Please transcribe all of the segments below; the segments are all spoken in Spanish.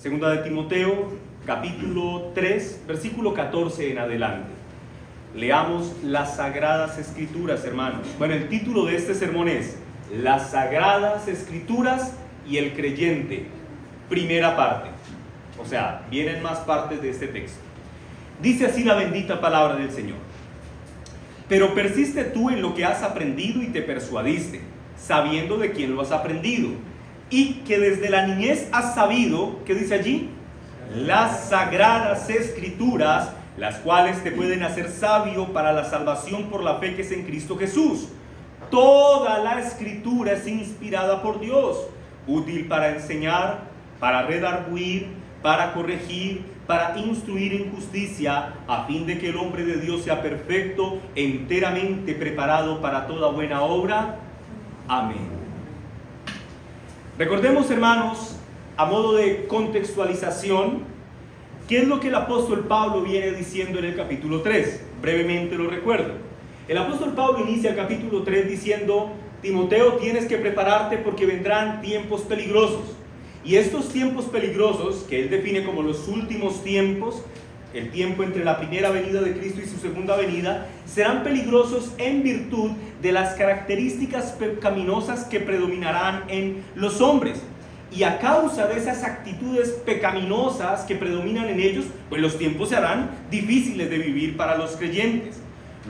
Segunda de Timoteo, capítulo 3, versículo 14 en adelante. Leamos las Sagradas Escrituras, hermanos. Bueno, el título de este sermón es Las Sagradas Escrituras y el creyente, primera parte. O sea, vienen más partes de este texto. Dice así la bendita palabra del Señor. Pero persiste tú en lo que has aprendido y te persuadiste, sabiendo de quién lo has aprendido, y que desde la niñez has sabido, ¿qué dice allí? Las Sagradas Escrituras, las cuales te pueden hacer sabio para la salvación por la fe que es en Cristo Jesús. Toda la Escritura es inspirada por Dios, útil para enseñar, para redarguir, para corregir, para instruir en justicia, a fin de que el hombre de Dios sea perfecto, enteramente preparado para toda buena obra. Amén. Recordemos, hermanos, a modo de contextualización, ¿qué es lo que el apóstol Pablo viene diciendo en el capítulo 3? Brevemente lo recuerdo. El apóstol Pablo inicia el capítulo 3 diciendo: Timoteo, tienes que prepararte porque vendrán tiempos peligrosos. Y estos tiempos peligrosos, que él define como los últimos tiempos, el tiempo entre la primera venida de Cristo y su segunda venida, serán peligrosos en virtud de las características pecaminosas que predominarán en los hombres. Y a causa de esas actitudes pecaminosas que predominan en ellos, pues los tiempos se harán difíciles de vivir para los creyentes.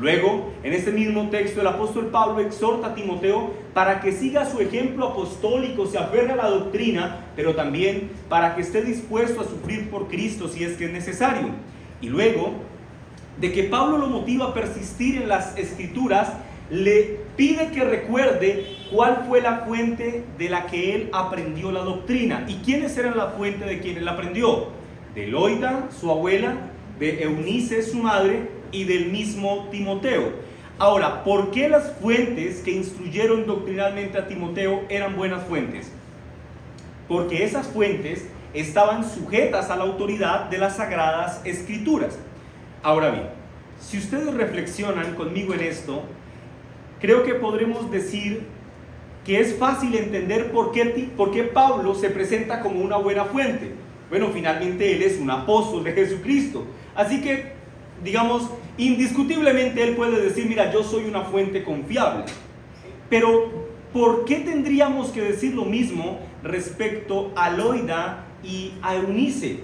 Luego, en este mismo texto, el apóstol Pablo exhorta a Timoteo para que siga su ejemplo apostólico, se aferre a la doctrina, pero también para que esté dispuesto a sufrir por Cristo si es que es necesario. Y luego, de que Pablo lo motiva a persistir en las Escrituras, le pide que recuerde cuál fue la fuente de la que él aprendió la doctrina. ¿Y quiénes eran la fuente de quien él aprendió? De Loida, su abuela, de Eunice, su madre, y del mismo Timoteo. Ahora, ¿por qué las fuentes que instruyeron doctrinalmente a Timoteo eran buenas fuentes? Porque esas fuentes estaban sujetas a la autoridad de las Sagradas Escrituras. Ahora bien, si ustedes reflexionan conmigo en esto, creo que podremos decir que es fácil entender por qué Pablo se presenta como una buena fuente. Bueno, finalmente él es un apóstol de Jesucristo. Así que, digamos, indiscutiblemente él puede decir: mira, yo soy una fuente confiable. Pero, ¿por qué tendríamos que decir lo mismo respecto a Loida y a Eunice?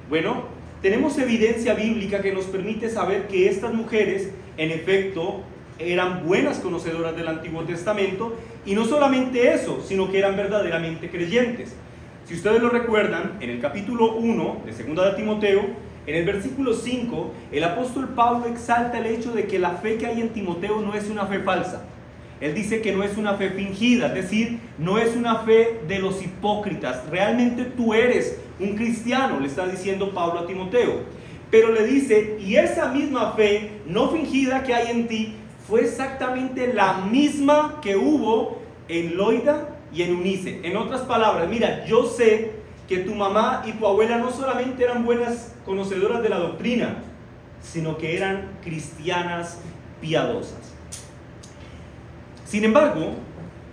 Bueno, tenemos evidencia bíblica que nos permite saber que estas mujeres, en efecto, eran buenas conocedoras del Antiguo Testamento, y no solamente eso, sino que eran verdaderamente creyentes. Si ustedes lo recuerdan, en el capítulo 1 de Segunda de Timoteo, en el versículo 5, el apóstol Pablo exalta el hecho de que la fe que hay en Timoteo no es una fe falsa. Él dice que no es una fe fingida, es decir, no es una fe de los hipócritas. Realmente tú eres un cristiano, le está diciendo Pablo a Timoteo. Pero le dice: y esa misma fe no fingida que hay en ti fue exactamente la misma que hubo en Loida y en Eunice. En otras palabras, mira, yo sé que tu mamá y tu abuela no solamente eran buenas conocedoras de la doctrina, sino que eran cristianas piadosas. Sin embargo,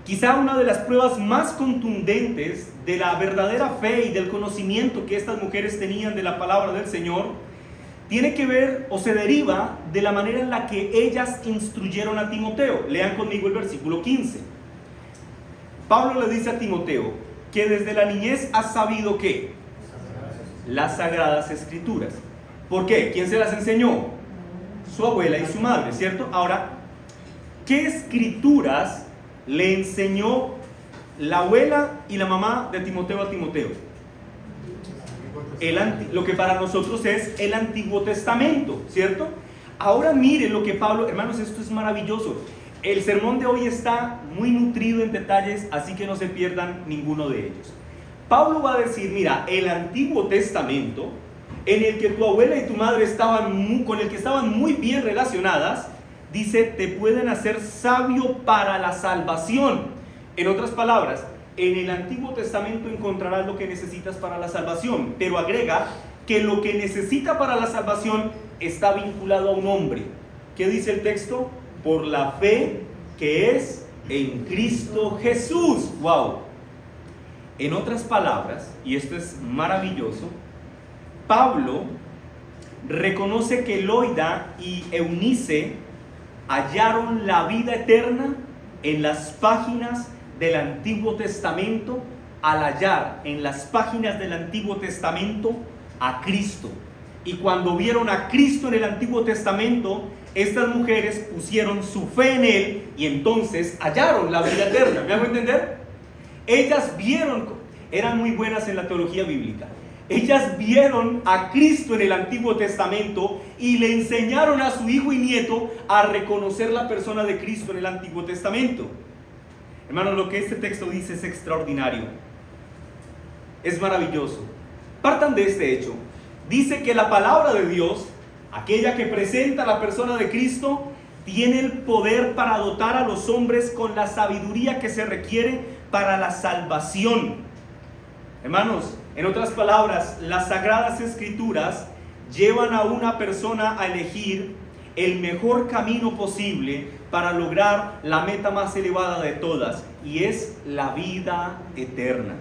quizá una de las pruebas más contundentes de la verdadera fe y del conocimiento que estas mujeres tenían de la palabra del Señor tiene que ver o se deriva de la manera en la que ellas instruyeron a Timoteo. Lean conmigo el versículo 15. Pablo le dice a Timoteo que desde la niñez has sabido ¿qué? Las Sagradas Escrituras. ¿Por qué? ¿Quién se las enseñó? Su abuela y su madre, ¿cierto? Ahora, ¿qué escrituras le enseñó la abuela y la mamá de Timoteo a Timoteo? Lo que para nosotros es el Antiguo Testamento, ¿cierto? Ahora miren lo que Pablo, hermanos, esto es maravilloso. El sermón de hoy está muy nutrido en detalles, así que no se pierdan ninguno de ellos. Pablo va a decir: mira, el Antiguo Testamento, en el que tu abuela y tu madre con el que estaban muy bien relacionadas, dice, te pueden hacer sabio para la salvación. En otras palabras, en el Antiguo Testamento encontrarás lo que necesitas para la salvación, pero agrega que lo que necesita para la salvación está vinculado a un hombre. ¿Qué dice el texto? Por la fe que es en Cristo Jesús. ¡Wow! En otras palabras, y esto es maravilloso, Pablo reconoce que Loida y Eunice hallaron la vida eterna en las páginas del Antiguo Testamento, al hallar en las páginas del Antiguo Testamento a Cristo. Y cuando vieron a Cristo en el Antiguo Testamento, estas mujeres pusieron su fe en Él y entonces hallaron la vida eterna. ¿Me hago entender? Ellas vieron, eran muy buenas en la teología bíblica. Ellas vieron a Cristo en el Antiguo Testamento y le enseñaron a su hijo y nieto a reconocer la persona de Cristo en el Antiguo Testamento. Hermanos, lo que este texto dice es extraordinario. Es maravilloso. Partan de este hecho. Dice que la palabra de Dios, aquella que presenta la persona de Cristo, tiene el poder para dotar a los hombres con la sabiduría que se requiere para la salvación. Hermanos, en otras palabras, las Sagradas Escrituras llevan a una persona a elegir el mejor camino posible para lograr la meta más elevada de todas, y es la vida eterna.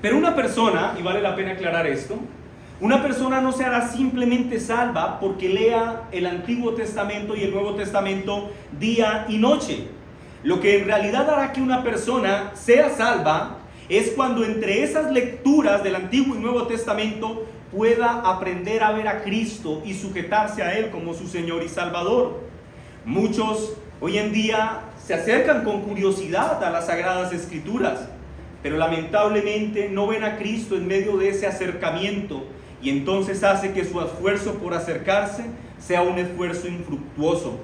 Pero una persona, y vale la pena aclarar esto, una persona no se hará simplemente salva porque lea el Antiguo Testamento y el Nuevo Testamento día y noche. Lo que en realidad hará que una persona sea salva es cuando entre esas lecturas del Antiguo y Nuevo Testamento pueda aprender a ver a Cristo y sujetarse a Él como su Señor y Salvador. Muchos hoy en día se acercan con curiosidad a las Sagradas Escrituras, pero lamentablemente no ven a Cristo en medio de ese acercamiento, y entonces hace que su esfuerzo por acercarse sea un esfuerzo infructuoso.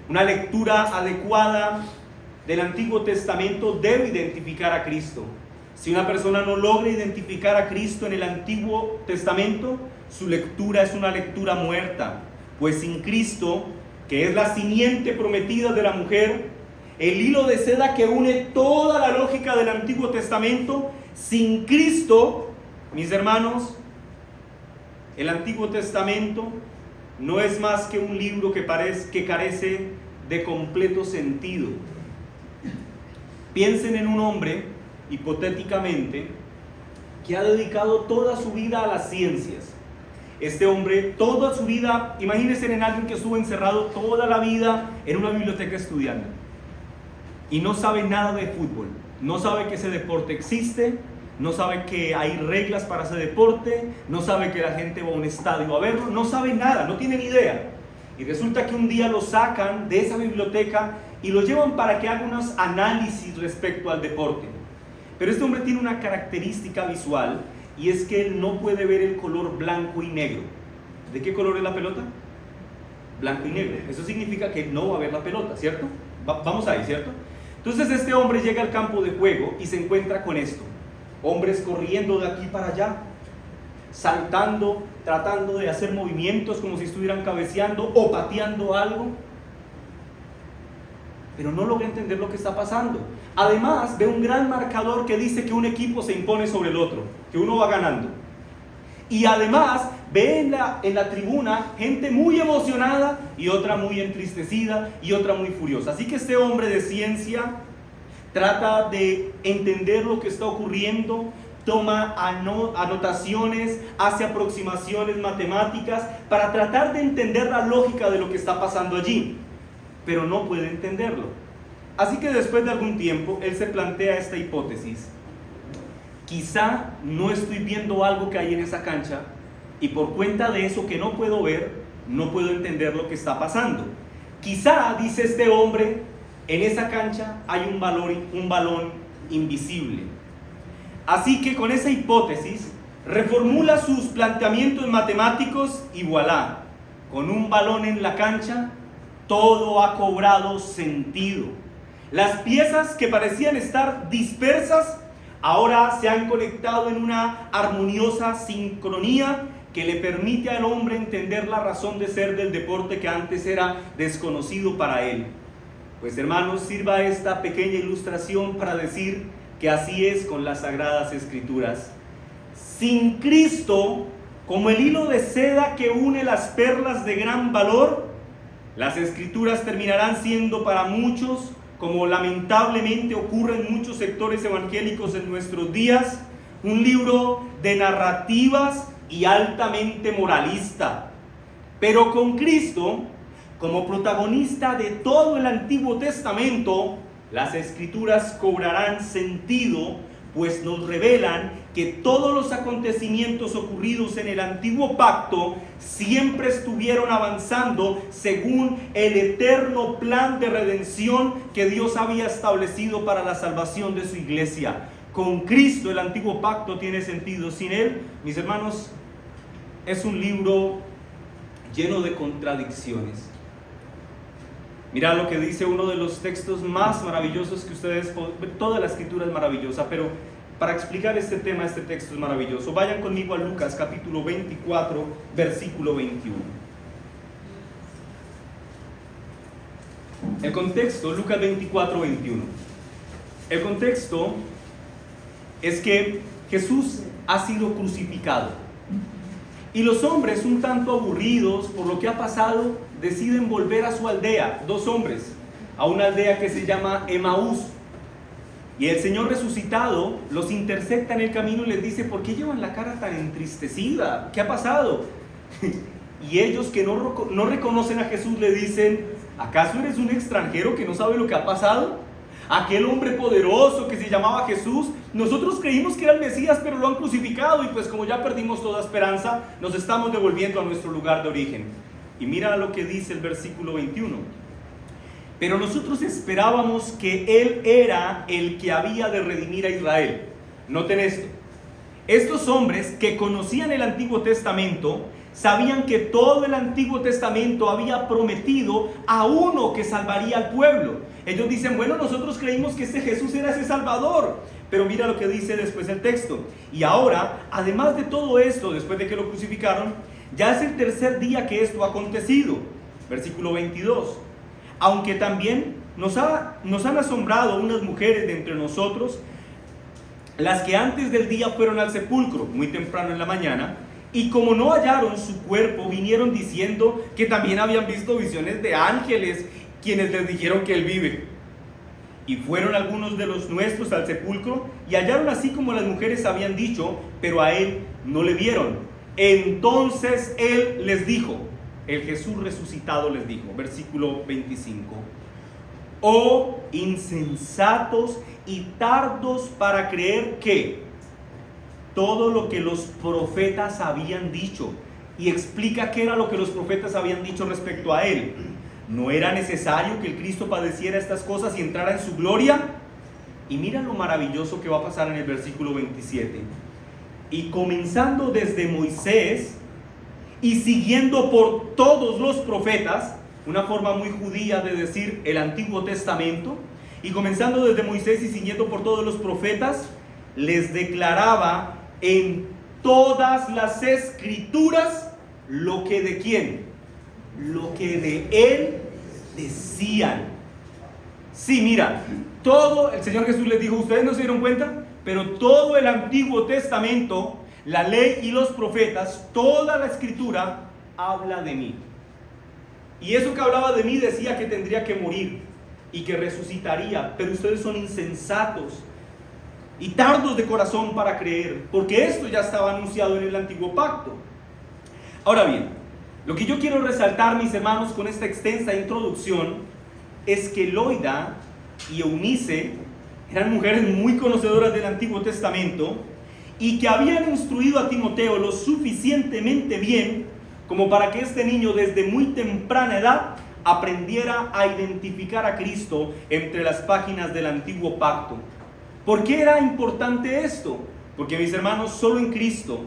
Una lectura adecuada del Antiguo Testamento debe identificar a Cristo. Si una persona no logra identificar a Cristo en el Antiguo Testamento, su lectura es una lectura muerta, pues sin Cristo, que es la simiente prometida de la mujer, el hilo de seda que une toda la lógica del Antiguo Testamento, sin Cristo, mis hermanos, el Antiguo Testamento no es más que un libro que carece de completo sentido. Piensen en un hombre, hipotéticamente, que ha dedicado toda su vida a las ciencias. Este hombre, toda su vida, imagínense en alguien que estuvo encerrado toda la vida en una biblioteca estudiando y no sabe nada de fútbol, no sabe que ese deporte existe, no sabe que hay reglas para ese deporte, no sabe que la gente va a un estadio a verlo, no sabe nada, no tiene ni idea. Y resulta que un día lo sacan de esa biblioteca y lo llevan para que haga unos análisis respecto al deporte. Pero este hombre tiene una característica visual, y es que él no puede ver el color blanco y negro. ¿De qué color es la pelota? Blanco y negro. Eso significa que no va a ver la pelota, ¿cierto? Vamos ahí, ¿cierto? Entonces este hombre llega al campo de juego y se encuentra con esto. Hombres corriendo de aquí para allá, saltando, tratando de hacer movimientos como si estuvieran cabeceando o pateando algo. Pero no logra entender lo que está pasando. Además, ve un gran marcador que dice que un equipo se impone sobre el otro, que uno va ganando. Y además, ve en la tribuna gente muy emocionada y otra muy entristecida y otra muy furiosa. Así que este hombre de ciencia trata de entender lo que está ocurriendo, toma anotaciones, hace aproximaciones matemáticas para tratar de entender la lógica de lo que está pasando allí, pero no puede entenderlo. Así que después de algún tiempo, él se plantea esta hipótesis: quizá no estoy viendo algo que hay en esa cancha, y por cuenta de eso que no puedo ver, no puedo entender lo que está pasando. Quizá, dice este hombre, en esa cancha hay un balón invisible. Así que con esa hipótesis, reformula sus planteamientos matemáticos y voilà, con un balón en la cancha, todo ha cobrado sentido. Las piezas que parecían estar dispersas, ahora se han conectado en una armoniosa sincronía que le permite al hombre entender la razón de ser del deporte que antes era desconocido para él. Pues hermanos, sirva esta pequeña ilustración para decir que así es con las Sagradas Escrituras. Sin Cristo, como el hilo de seda que une las perlas de gran valor, las Escrituras terminarán siendo para muchos como lamentablemente ocurre en muchos sectores evangélicos en nuestros días, un libro de narrativas y altamente moralista. Pero con Cristo como protagonista de todo el Antiguo Testamento, las Escrituras cobrarán sentido, pues nos revelan que todos los acontecimientos ocurridos en el Antiguo Pacto siempre estuvieron avanzando según el eterno plan de redención que Dios había establecido para la salvación de su iglesia. Con Cristo el Antiguo Pacto tiene sentido. Sin Él, mis hermanos, es un libro lleno de contradicciones. Mira lo que dice uno de los textos más maravillosos que ustedes, toda la Escritura es maravillosa, pero para explicar este tema, este texto es maravilloso. Vayan conmigo a Lucas capítulo 24, versículo 21. El contexto, Lucas 24, 21. El contexto es que Jesús ha sido crucificado. Y los hombres, un tanto aburridos por lo que ha pasado, deciden volver a su aldea. Dos hombres, a una aldea que se llama Emaús. Y el Señor resucitado los intercepta en el camino y les dice: ¿por qué llevan la cara tan entristecida? ¿Qué ha pasado? Y ellos, que no reconocen a Jesús, le dicen: ¿acaso eres un extranjero que no sabe lo que ha pasado? Aquel hombre poderoso que se llamaba Jesús, nosotros creímos que era el Mesías, pero lo han crucificado, y pues como ya perdimos toda esperanza, nos estamos devolviendo a nuestro lugar de origen. Y mira lo que dice el versículo 21. Pero nosotros esperábamos que Él era el que había de redimir a Israel. Noten esto. Estos hombres que conocían el Antiguo Testamento sabían que todo el Antiguo Testamento había prometido a uno que salvaría al pueblo. Ellos dicen: bueno, nosotros creímos que este Jesús era ese Salvador. Pero mira lo que dice después el texto. Y ahora, además de todo esto, después de que lo crucificaron, ya es el tercer día que esto ha acontecido. Versículo 22. Aunque también nos han asombrado unas mujeres de entre nosotros, las que antes del día fueron al sepulcro, muy temprano en la mañana, y como no hallaron su cuerpo, vinieron diciendo que también habían visto visiones de ángeles, quienes les dijeron que Él vive. Y fueron algunos de los nuestros al sepulcro, y hallaron así como las mujeres habían dicho, pero a Él no le vieron. Entonces Él les dijo, el Jesús resucitado les dijo, versículo 25: oh insensatos y tardos para creer que todo lo que los profetas habían dicho. Y explica qué era lo que los profetas habían dicho respecto a Él. ¿No era necesario que el Cristo padeciera estas cosas y entrara en su gloria? Y mira lo maravilloso que va a pasar en el versículo 27. Y comenzando desde Moisés y siguiendo por todos los profetas, una forma muy judía de decir el Antiguo Testamento, y comenzando desde Moisés y siguiendo por todos los profetas, les declaraba en todas las Escrituras lo que de quién, lo que de Él decían. Sí, mira, todo, el Señor Jesús les dijo: ustedes no se dieron cuenta, pero todo el Antiguo Testamento, la ley y los profetas, toda la Escritura habla de mí. Y eso que hablaba de mí decía que tendría que morir y que resucitaría, pero ustedes son insensatos y tardos de corazón para creer, porque esto ya estaba anunciado en el Antiguo Pacto. Ahora bien, lo que yo quiero resaltar, mis hermanos, con esta extensa introducción, es que Loida y Eunice eran mujeres muy conocedoras del Antiguo Testamento y que habían instruido a Timoteo lo suficientemente bien como para que este niño desde muy temprana edad aprendiera a identificar a Cristo entre las páginas del Antiguo Pacto. ¿Por qué era importante esto? Porque, mis hermanos, solo en Cristo,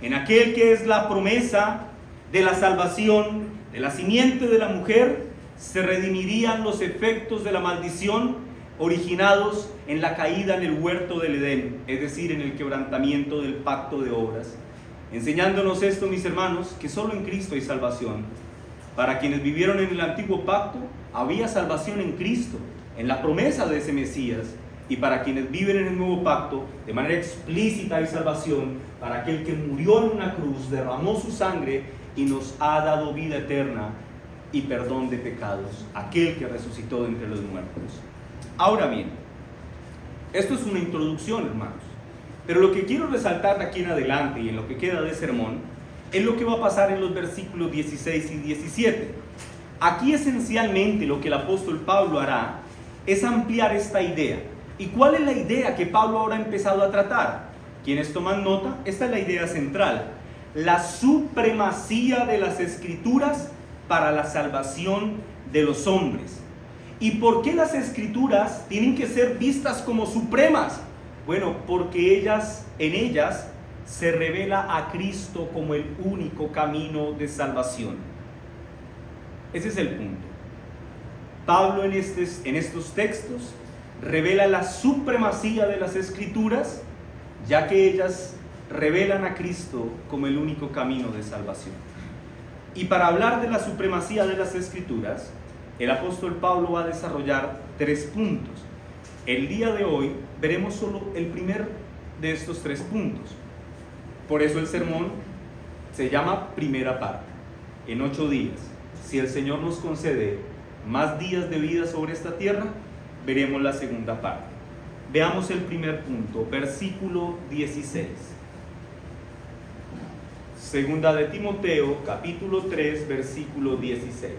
en aquel que es la promesa de la salvación, de la simiente de la mujer, se redimirían los efectos de la maldición originados en la caída en el huerto del Edén, es decir, en el quebrantamiento del pacto de obras. Enseñándonos esto, mis hermanos, que solo en Cristo hay salvación. Para quienes vivieron en el antiguo pacto, había salvación en Cristo, en la promesa de ese Mesías. Y para quienes viven en el nuevo pacto, de manera explícita hay salvación para aquel que murió en una cruz, derramó su sangre y nos ha dado vida eterna y perdón de pecados, aquel que resucitó de entre los muertos. Ahora bien, esto es una introducción, hermanos, pero lo que quiero resaltar de aquí en adelante y en lo que queda de sermón es lo que va a pasar en los versículos 16 y 17. Aquí esencialmente lo que el apóstol Pablo hará es ampliar esta idea. ¿Y cuál es la idea que Pablo ahora ha empezado a tratar? ¿Quiénes toman nota? Esta es la idea central: la supremacía de las Escrituras para la salvación de los hombres. ¿Y por qué las Escrituras tienen que ser vistas como supremas? Bueno, porque en ellas se revela a Cristo como el único camino de salvación. Ese es el punto. Pablo en estos textos revela la supremacía de las Escrituras, ya que ellas revelan a Cristo como el único camino de salvación. Y para hablar de la supremacía de las Escrituras, el apóstol Pablo va a desarrollar 3 puntos. El día de hoy veremos solo el primer de estos 3 puntos. Por eso el sermón se llama primera parte. En 8 días, si el Señor nos concede más días de vida sobre esta tierra, veremos la segunda parte. Veamos el primer punto, versículo 16. Segunda de Timoteo, capítulo 3, versículo 16.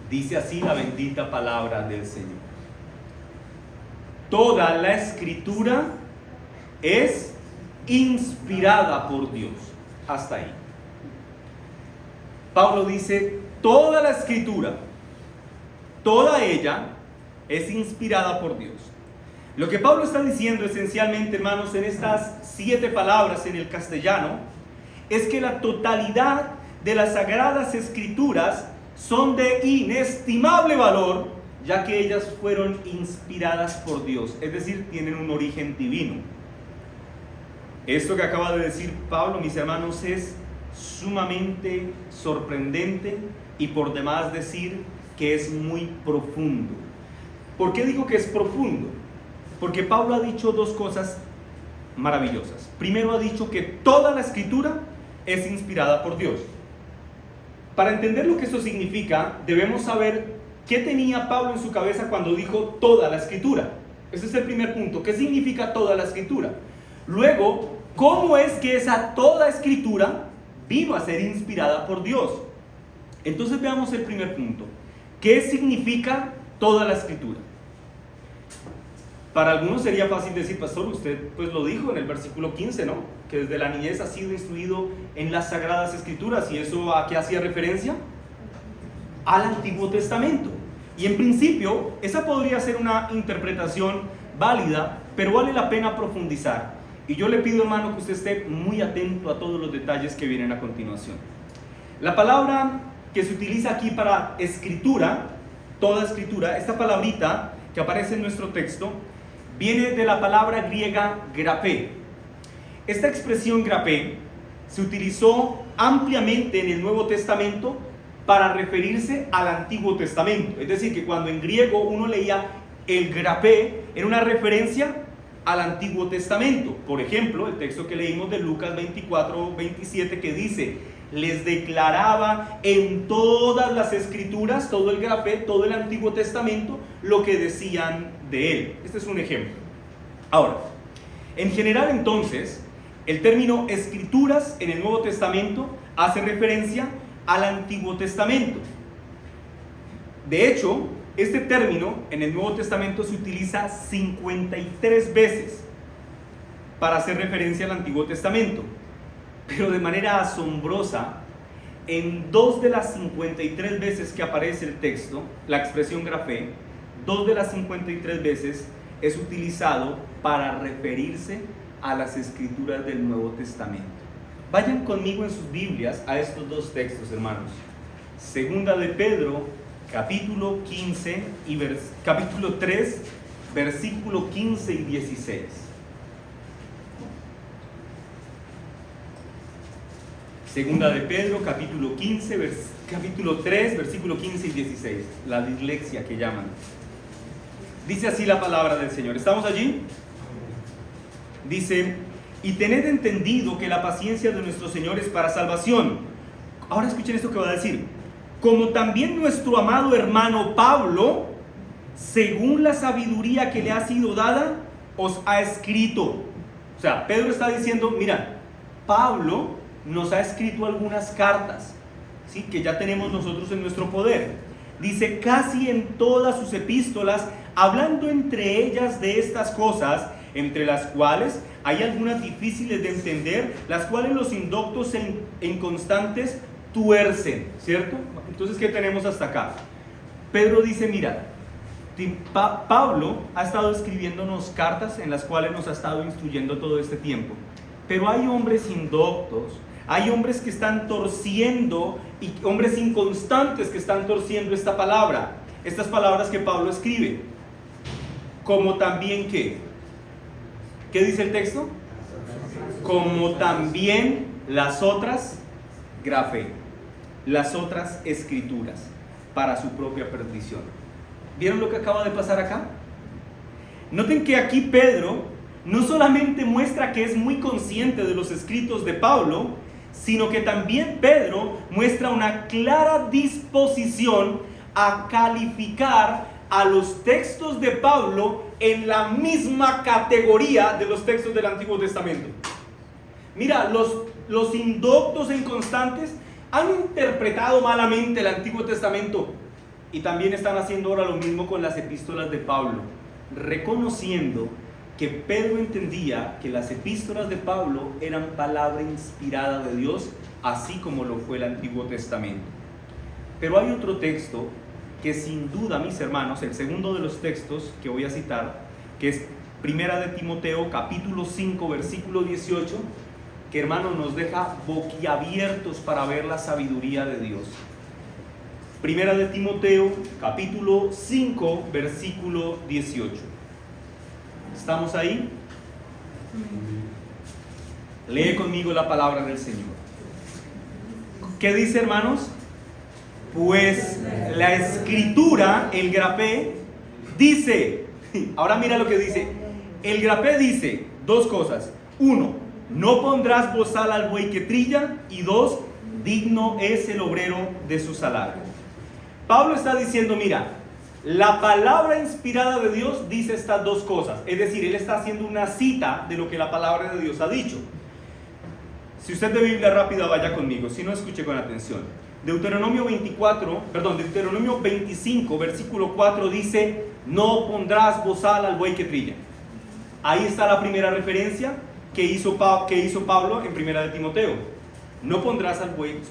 Dice así la bendita palabra del Señor: toda la Escritura es inspirada por Dios. Hasta ahí. Pablo dice, toda la Escritura, toda ella es inspirada por Dios. Lo que Pablo está diciendo esencialmente, hermanos, en estas 7 palabras en el castellano, es que la totalidad de las Sagradas Escrituras son de inestimable valor, ya que ellas fueron inspiradas por Dios, es decir, tienen un origen divino. Esto que acaba de decir Pablo, mis hermanos, es sumamente sorprendente y por demás decir que es muy profundo. ¿Por qué digo que es profundo? Porque Pablo ha dicho 2 cosas maravillosas. Primero, ha dicho que toda la Escritura es inspirada por Dios. Para entender lo que eso significa, debemos saber qué tenía Pablo en su cabeza cuando dijo toda la Escritura. Ese es el primer punto. ¿Qué significa toda la Escritura? Luego, ¿cómo es que esa toda Escritura vino a ser inspirada por Dios? Entonces veamos el primer punto. ¿Qué significa toda la Escritura? Para algunos sería fácil decir, pastor, usted pues lo dijo en el versículo 15, ¿no? Que desde la niñez ha sido instruido en las Sagradas Escrituras. ¿Y eso a qué hacía referencia? Al Antiguo Testamento. Y en principio, esa podría ser una interpretación válida, pero vale la pena profundizar. Y yo le pido, hermano, que usted esté muy atento a todos los detalles que vienen a continuación. La palabra que se utiliza aquí para escritura, toda escritura, esta palabrita que aparece en nuestro texto, viene de la palabra griega grapé. Esta expresión grapé se utilizó ampliamente en el Nuevo Testamento para referirse al Antiguo Testamento. Es decir, que cuando en griego uno leía el grapé, era una referencia al Antiguo Testamento. Por ejemplo, el texto que leímos de Lucas 24-27 que dice, les declaraba en todas las Escrituras, todo el grapé, todo el Antiguo Testamento, lo que decían de él. Este es un ejemplo. Ahora, en general entonces, el término Escrituras en el Nuevo Testamento hace referencia al Antiguo Testamento. De hecho, este término en el Nuevo Testamento se utiliza 53 veces para hacer referencia al Antiguo Testamento. Pero de manera asombrosa, en 2 de las 53 veces que aparece el texto, la expresión grapé, 2 de las 53 veces es utilizado para referirse a las Escrituras del Nuevo Testamento. Vayan conmigo en sus Biblias a estos 2 textos, hermanos. Segunda de Pedro, capítulo 15 y capítulo 3, versículo 15 y 16. Segunda de Pedro, capítulo 3, versículo 15 y 16. La dislexia que llaman. Dice así la palabra del Señor. ¿Estamos allí? Dice, y tened entendido que la paciencia de nuestro Señor es para salvación. Ahora escuchen esto que va a decir. Como también nuestro amado hermano Pablo según la sabiduría que le ha sido dada, os ha escrito. O sea, Pedro está diciendo, mira, Pablo nos ha escrito algunas cartas, ¿sí?, que ya tenemos nosotros en nuestro poder. Dice, casi en todas sus epístolas, hablando entre ellas de estas cosas, entre las cuales hay algunas difíciles de entender, las cuales los indoctos e inconstantes tuercen, ¿cierto? Entonces, ¿qué tenemos hasta acá? Pedro dice, mira, Pablo ha estado escribiéndonos cartas en las cuales nos ha estado instruyendo todo este tiempo, pero hay hombres indoctos, hay hombres que están torciendo, y hombres inconstantes que están torciendo esta palabra, estas palabras que Pablo escribe, como también ¿qué dice el texto? Como también las otras grafé, las otras escrituras, para su propia perdición. ¿Vieron lo que acaba de pasar acá? Noten que aquí Pedro no solamente muestra que es muy consciente de los escritos de Pablo, sino que también Pedro muestra una clara disposición a calificar a los textos de Pablo en la misma categoría de los textos del Antiguo Testamento. Mira, los indoctos e inconstantes han interpretado malamente el Antiguo Testamento y también están haciendo ahora lo mismo con las epístolas de Pablo, reconociendo que Pedro entendía que las epístolas de Pablo eran palabra inspirada de Dios, así como lo fue el Antiguo Testamento. Pero hay otro texto que sin duda, mis hermanos, el segundo de los textos que voy a citar, que es Primera de Timoteo, capítulo 5, versículo 18, que, hermanos, nos deja boquiabiertos para ver la sabiduría de Dios. Primera de Timoteo, capítulo 5, versículo 18. ¿Estamos ahí? Lee conmigo la palabra del Señor. ¿Qué dice, hermanos? Pues la escritura, el grapé, dice, ahora mira lo que dice, el grapé dice dos cosas. Uno, no pondrás bozal al buey que trilla, y dos, digno es el obrero de su salario. Pablo está diciendo, mira, la palabra inspirada de Dios dice estas dos cosas, es decir, él está haciendo una cita de lo que la palabra de Dios ha dicho. Si usted de Biblia rápida, vaya conmigo, si no, escuche con atención. Deuteronomio 25, versículo 4 dice, no pondrás bozal al buey que trilla. Ahí está la primera referencia que hizo Pablo en Primera de Timoteo. No pondrás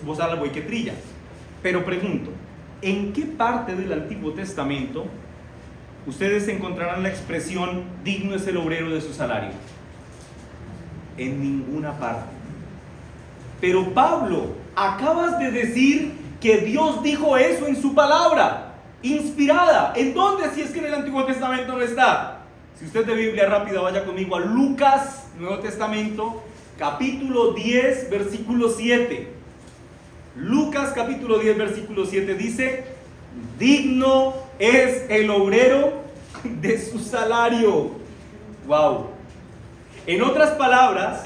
bozal al buey que trilla. Pero pregunto, ¿en qué parte del Antiguo Testamento ustedes encontrarán la expresión digno es el obrero de su salario? En ninguna parte. Pero Pablo, acabas de decir que Dios dijo eso en su palabra inspirada. ¿En dónde? Si es que en el Antiguo Testamento no está. Si usted de Biblia rápida, vaya conmigo a Lucas, Nuevo Testamento, capítulo 10, versículo 7. Lucas capítulo 10, versículo 7 dice, digno es el obrero de su salario. Wow. En otras palabras,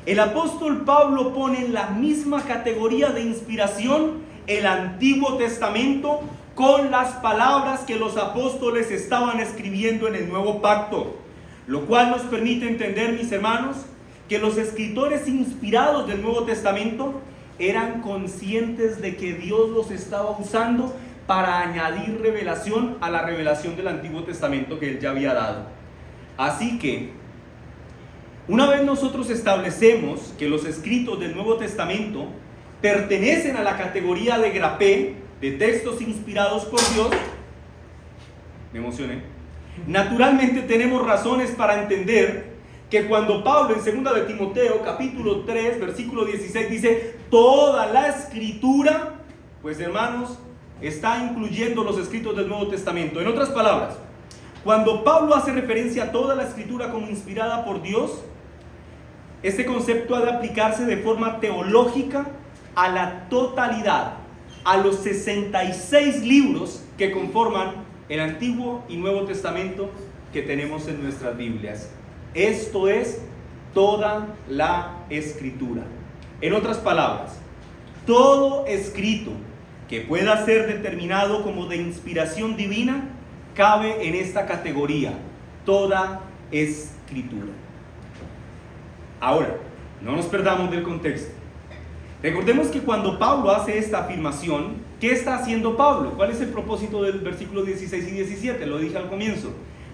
el apóstol Pablo pone en la misma categoría de inspiración el Antiguo Testamento con las palabras que los apóstoles estaban escribiendo en el Nuevo Pacto, lo cual nos permite entender, mis hermanos, que los escritores inspirados del Nuevo Testamento eran conscientes de que Dios los estaba usando para añadir revelación a la revelación del Antiguo Testamento que Él ya había dado. Así que, una vez nosotros establecemos que los escritos del Nuevo Testamento pertenecen a la categoría de grapé, de textos inspirados por Dios, me emocioné, naturalmente tenemos razones para entender que cuando Pablo en 2 de Timoteo capítulo 3 versículo 16 dice toda la escritura, pues hermanos, está incluyendo los escritos del Nuevo Testamento. En otras palabras, cuando Pablo hace referencia a toda la escritura como inspirada por Dios, este concepto ha de aplicarse de forma teológica a la totalidad, a los 66 libros que conforman el Antiguo y Nuevo Testamento que tenemos en nuestras Biblias. Esto es toda la escritura. En otras palabras, todo escrito que pueda ser determinado como de inspiración divina cabe en esta categoría: toda escritura. Ahora, no nos perdamos del contexto. Recordemos que cuando Pablo hace esta afirmación, ¿qué está haciendo Pablo? ¿Cuál es el propósito del versículo 16 y 17? Lo dije al comienzo: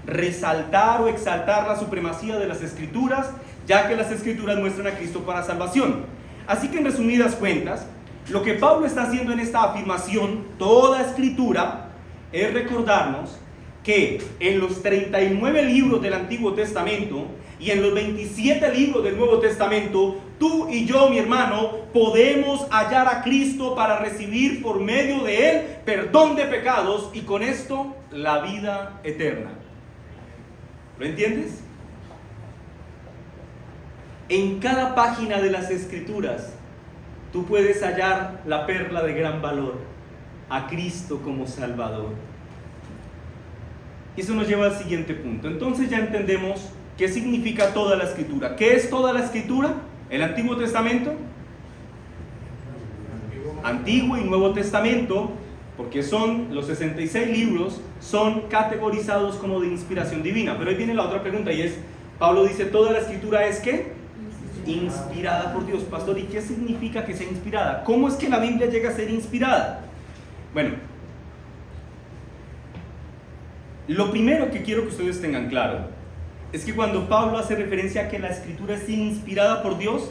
resaltar o exaltar la supremacía de las escrituras, ya que las escrituras muestran a Cristo para salvación. Así que, en resumidas cuentas, lo que Pablo está haciendo en esta afirmación, toda escritura, es recordarnos que en los 39 libros del Antiguo Testamento y en los 27 libros del Nuevo Testamento, tú y yo, mi hermano, podemos hallar a Cristo para recibir por medio de Él perdón de pecados y con esto la vida eterna. ¿Lo entiendes? En cada página de las Escrituras tú puedes hallar la perla de gran valor: a Cristo como Salvador. Y eso nos lleva al siguiente punto. Entonces ya entendemos qué significa toda la Escritura. ¿Qué es toda la Escritura? ¿El Antiguo Testamento? Antiguo y Nuevo Testamento, porque son los 66 libros, son categorizados como de inspiración divina. Pero ahí viene la otra pregunta, y es, Pablo dice, ¿toda la Escritura es qué? Inspirada por Dios. Pastor, ¿y qué significa que sea inspirada? ¿Cómo es que la Biblia llega a ser inspirada? Bueno, lo primero que quiero que ustedes tengan claro es que cuando Pablo hace referencia a que la Escritura es inspirada por Dios,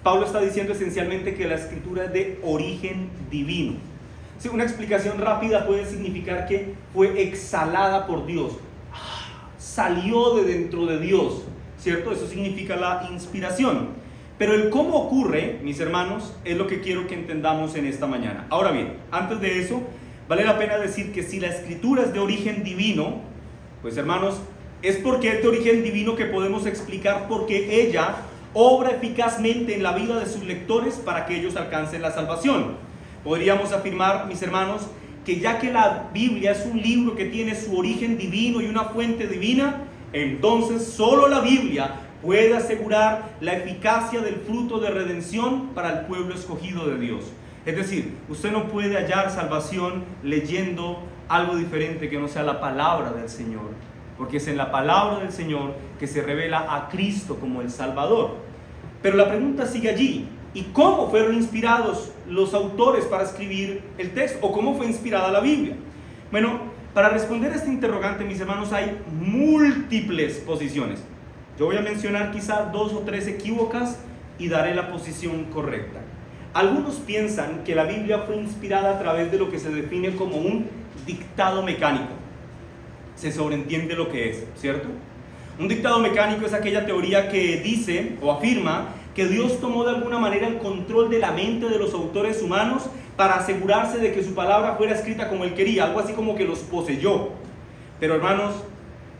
Pablo está diciendo esencialmente que la Escritura es de origen divino. Sí, una explicación rápida puede significar que fue exhalada por Dios, salió de dentro de Dios, ¿cierto? Eso significa la inspiración. Pero el cómo ocurre, mis hermanos, es lo que quiero que entendamos en esta mañana. Ahora bien, antes de eso, vale la pena decir que si la Escritura es de origen divino, pues hermanos, es porque es de origen divino que podemos explicar por qué ella obra eficazmente en la vida de sus lectores para que ellos alcancen la salvación. Podríamos afirmar, mis hermanos, que ya que la Biblia es un libro que tiene su origen divino y una fuente divina, entonces solo la Biblia puede asegurar la eficacia del fruto de redención para el pueblo escogido de Dios. Es decir, usted no puede hallar salvación leyendo algo diferente que no sea la palabra del Señor, porque es en la palabra del Señor que se revela a Cristo como el Salvador. Pero la pregunta sigue allí: ¿y cómo fueron inspirados los autores para escribir el texto? ¿O cómo fue inspirada la Biblia? Bueno, para responder a este interrogante, mis hermanos, hay múltiples posiciones. Yo voy a mencionar quizás 2 o 3 equívocas y daré la posición correcta. Algunos piensan que la Biblia fue inspirada a través de lo que se define como un dictado mecánico. Se sobreentiende lo que es, ¿cierto? Un dictado mecánico es aquella teoría que dice o afirma que Dios tomó de alguna manera el control de la mente de los autores humanos para asegurarse de que su palabra fuera escrita como Él quería, algo así como que los poseyó. Pero hermanos,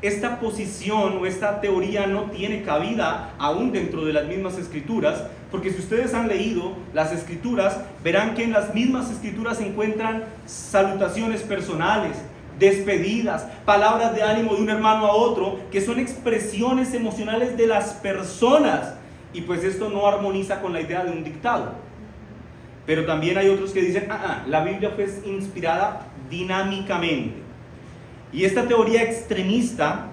esta posición o esta teoría no tiene cabida aún dentro de las mismas Escrituras, porque si ustedes han leído las Escrituras, verán que en las mismas Escrituras se encuentran salutaciones personales, despedidas, palabras de ánimo de un hermano a otro, que son expresiones emocionales de las personas, y pues esto no armoniza con la idea de un dictado. Pero también hay otros que dicen, la Biblia fue inspirada dinámicamente. Y esta teoría extremista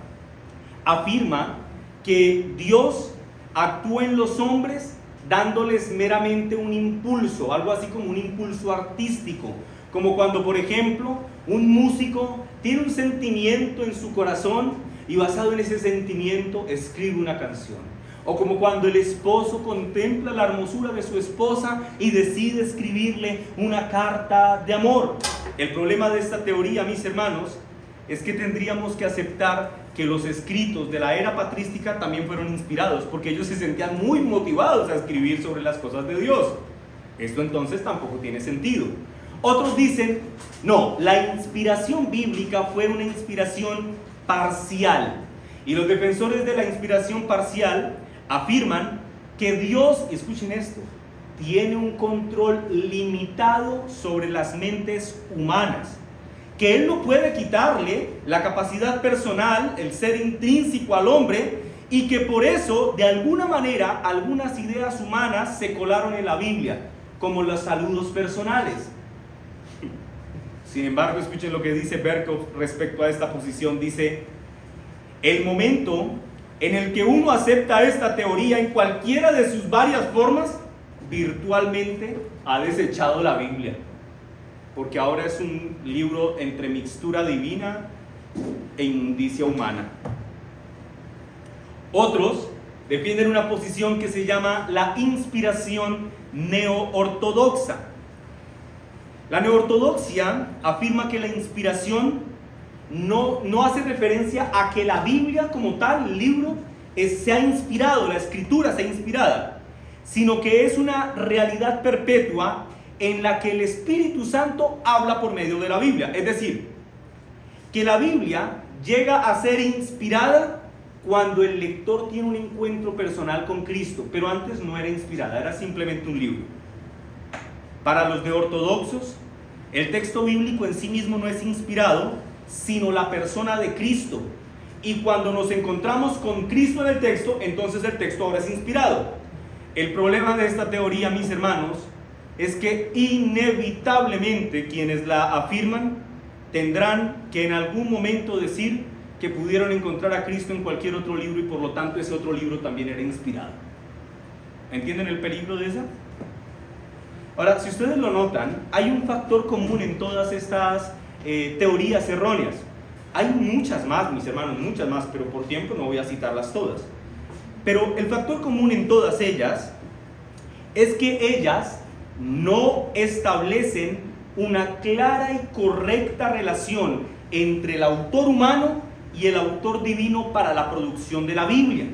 afirma que Dios actúa en los hombres dándoles meramente un impulso, algo así como un impulso artístico, como cuando, por ejemplo, un músico tiene un sentimiento en su corazón y basado en ese sentimiento escribe una canción. O como cuando el esposo contempla la hermosura de su esposa y decide escribirle una carta de amor. El problema de esta teoría, mis hermanos, es que tendríamos que aceptar que los escritos de la era patrística también fueron inspirados, porque ellos se sentían muy motivados a escribir sobre las cosas de Dios. Esto entonces tampoco tiene sentido. Otros dicen, no, la inspiración bíblica fue una inspiración parcial. Y los defensores de la inspiración parcial afirman que Dios, escuchen esto, tiene un control limitado sobre las mentes humanas, que Él no puede quitarle la capacidad personal, el ser intrínseco al hombre, y que por eso, de alguna manera, algunas ideas humanas se colaron en la Biblia, como los saludos personales. Sin embargo, escuchen lo que dice Berkov respecto a esta posición. Dice: el momento en el que uno acepta esta teoría en cualquiera de sus varias formas, virtualmente ha desechado la Biblia, porque ahora es un libro entre mixtura divina e inmundicia humana. Otros defienden una posición que se llama la inspiración neo-ortodoxa. La neo-ortodoxia afirma que la inspiración no hace referencia a que la Biblia como tal, el libro, sea inspirado, la escritura sea inspirada, sino que es una realidad perpetua en la que el Espíritu Santo habla por medio de la Biblia. Es decir, que la Biblia llega a ser inspirada cuando el lector tiene un encuentro personal con Cristo, pero antes no era inspirada, era simplemente un libro. Para los neortodoxos, el texto bíblico en sí mismo no es inspirado, sino la persona de Cristo. Y cuando nos encontramos con Cristo en el texto, entonces el texto ahora es inspirado. El problema de esta teoría, mis hermanos, es que inevitablemente quienes la afirman tendrán que en algún momento decir que pudieron encontrar a Cristo en cualquier otro libro y por lo tanto ese otro libro también era inspirado. ¿Entienden el peligro de esa? Ahora, si ustedes lo notan, hay un factor común en todas estas teorías erróneas. Hay muchas más, mis hermanos, muchas más, pero por tiempo no voy a citarlas todas. Pero el factor común en todas ellas es que ellas no establecen una clara y correcta relación entre el autor humano y el autor divino para la producción de la Biblia.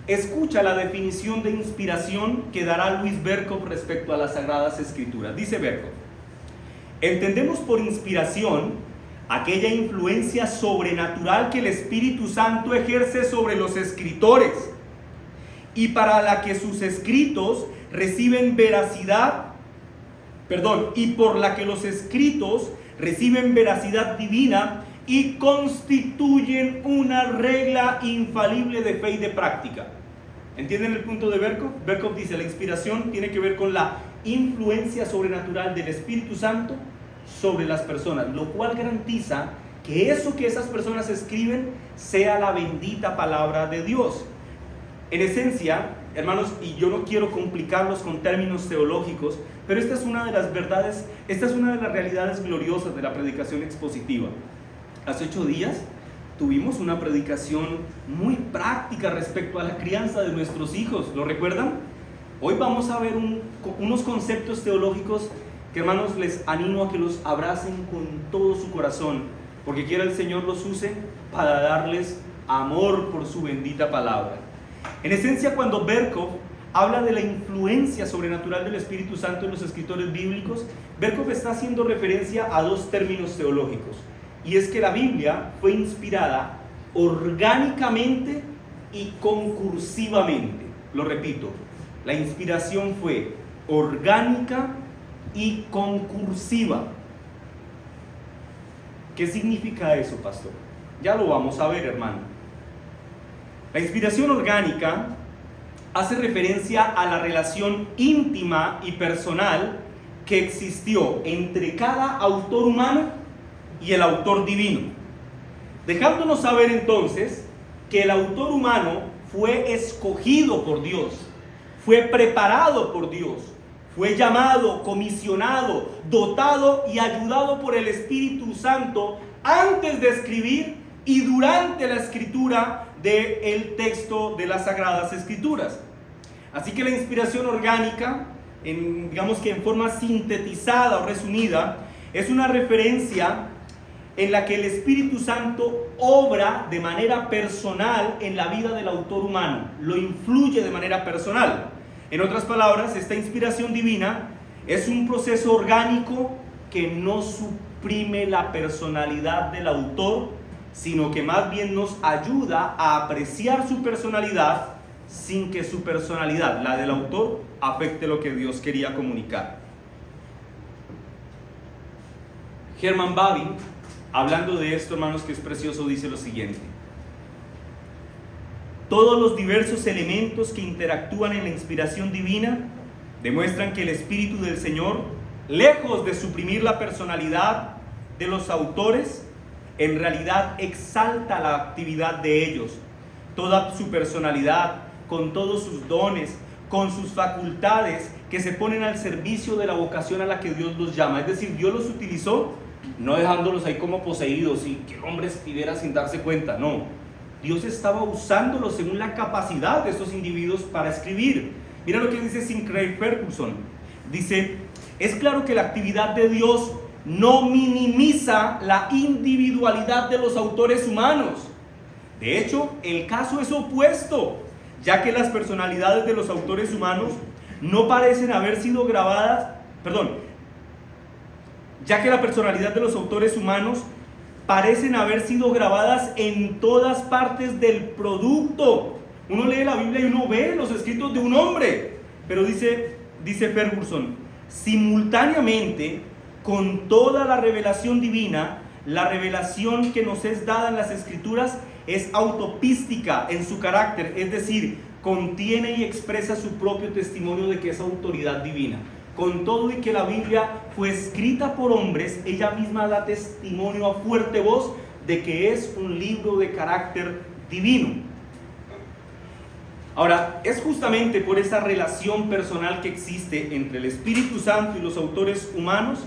Escucha la definición de inspiración que dará Louis Berkov respecto a las Sagradas Escrituras. Dice Berkov: entendemos por inspiración aquella influencia sobrenatural que el Espíritu Santo ejerce sobre los escritores y para la que sus escritos reciben veracidad, y por la que los escritos reciben veracidad divina y constituyen una regla infalible de fe y de práctica. ¿Entienden el punto de Berkov? Berkov dice: la inspiración tiene que ver con la influencia sobrenatural del Espíritu Santo sobre las personas, lo cual garantiza que eso que esas personas escriben sea la bendita palabra de Dios. En esencia, hermanos, y yo no quiero complicarlos con términos teológicos, pero esta es una de las verdades, esta es una de las realidades gloriosas de la predicación expositiva. Hace 8 días tuvimos una predicación muy práctica respecto a la crianza de nuestros hijos, ¿lo recuerdan? Hoy vamos a ver unos conceptos teológicos que, hermanos, les animo a que los abracen con todo su corazón, porque quiera el Señor los use para darles amor por su bendita palabra. En esencia, cuando Berkov habla de la influencia sobrenatural del Espíritu Santo en los escritores bíblicos, Berkov está haciendo referencia a 2 términos teológicos, y es que la Biblia fue inspirada orgánicamente y concursivamente. Lo repito, la inspiración fue orgánica y concursiva. ¿Qué significa eso, pastor? Ya lo vamos a ver, hermano. La inspiración orgánica hace referencia a la relación íntima y personal que existió entre cada autor humano y el autor divino, dejándonos saber entonces que el autor humano fue escogido por Dios, fue preparado por Dios, fue llamado, comisionado, dotado y ayudado por el Espíritu Santo antes de escribir y durante la escritura del texto de las Sagradas Escrituras. Así que la inspiración orgánica, digamos que en forma sintetizada o resumida, es una referencia en la que el Espíritu Santo obra de manera personal en la vida del autor humano, lo influye de manera personal. En otras palabras, esta inspiración divina es un proceso orgánico que no suprime la personalidad del autor, sino que más bien nos ayuda a apreciar su personalidad sin que su personalidad, la del autor, afecte lo que Dios quería comunicar. Herman Bavinck, hablando de esto, hermanos, que es precioso, dice lo siguiente: todos los diversos elementos que interactúan en la inspiración divina demuestran que el Espíritu del Señor, lejos de suprimir la personalidad de los autores en realidad exalta la actividad de ellos, toda su personalidad, con todos sus dones, con sus facultades que se ponen al servicio de la vocación a la que Dios los llama. Es decir, Dios los utilizó no dejándolos ahí como poseídos y que el hombre escribiera sin darse cuenta, no. Dios estaba usándolos según la capacidad de estos individuos para escribir. Mira lo que dice Sinclair Ferguson. Dice, es claro que la actividad de Dios no minimiza la individualidad de los autores humanos. De hecho, el caso es opuesto, ya que las personalidades de los autores humanos no parecen haber sido grabadas, ya que la personalidad de los autores humanos parecen haber sido grabadas en todas partes del producto. Uno lee la Biblia y uno ve los escritos de un hombre, pero dice Ferguson, simultáneamente con toda la revelación divina, la revelación que nos es dada en las Escrituras es autopística en su carácter, es decir, contiene y expresa su propio testimonio de que es autoridad divina. Con todo y que la Biblia fue escrita por hombres, ella misma da testimonio a fuerte voz de que es un libro de carácter divino. Ahora, es justamente por esa relación personal que existe entre el Espíritu Santo y los autores humanos